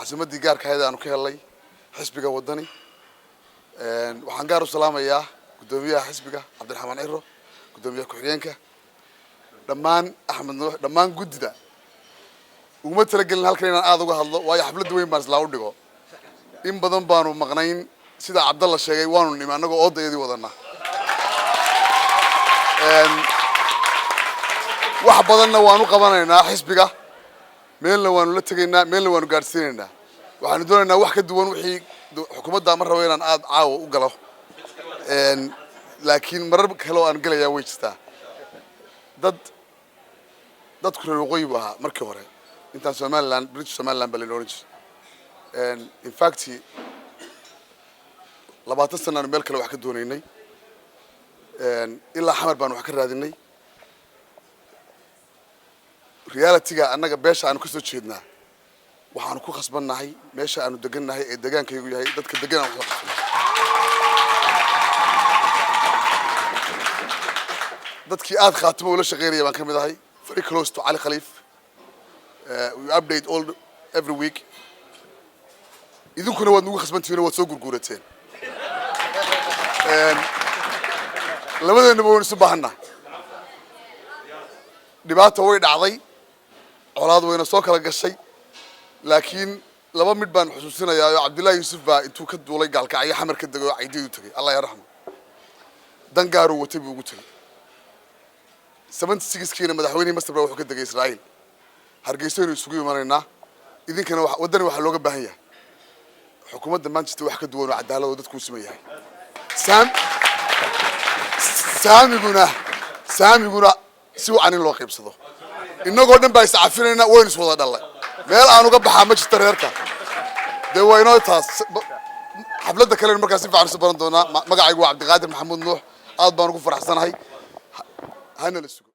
عاصمتي قار كهذا أنا كهلاي حسبك ودني waxaan gaar u salaamayaa gudoomiyaha xisbiga Cabdiraxmaan Ciro gudoomiyaha ku-xigeenka dhamaan Axmed Nuux dhamaan gudida uma talagalin halkan inaan aad uga hadlo waayo xaflad weyn baan isla u dhigo in badan baanu maqnayn sida Cabdalla sheegay waanu nima anagoo oodayadii wadana wax badanna waanu qabanaynaa xisbiga meelna waanu la tagaynaa meelna waanu gaarsiinaynaa waxaanu doonaynaa wax ka duwan wixii xukuumadda ma rabo inaan aad caawa u galo laakiin marar kale oo aan galayaa way jirtaa dadku reer waqooyi buu ahaa markii hore intaan Somaliland British Somaliland baa la oran jiray in fact 20 sano meel kale wax ka doonaynay ilaa xamar baan wax ka raadinay reality-ga annaga beesha aanu ka soo jeednaa waxaan ku khasbannahay meesha aanu degannahay ee deegaankaygu yahay dadka degan aan wax qabsano dadkii aad khaatimo ula shaqeynaya baan ka mid ahay very close to Ali Khalif we update all every week idinkuna waad nagu khasbantihiin waad soo gurguurateen labadeennaba waynu isu baahannahay dhibaato way dhacday colaad wayna soo kala gashay laakiin laba mid baan xusuusinayaa oo Cabdullaahi Yuusuf baa intuu ka duulay gaalkacyo xamar ka dagay ciidiidu tagay Allah ya raxmo dan gaar uu watay buu ugu tagay 76 kiina madaxweynaha Masar baa wuxuu ka dagay Israa'iil hargeysa inuu isugu imaanaynaa idinkana wadani waxa looga baahan yahay xukuumadda Manchester wax ka duwan oo cadaalad oo dadku u sameeyay saamiguna si uu aanin loo qaybsado inagoo dhan baa iscafinayna waynu soo wada dhalay meel aan uga baxaa ma jirto reerka de wayno taas xafladda kale markaas si fiican u baran doona magacaygu waa Cabdiqaadir Maxamuud Nuux aad baan ugu faraxsanahay hana la sugo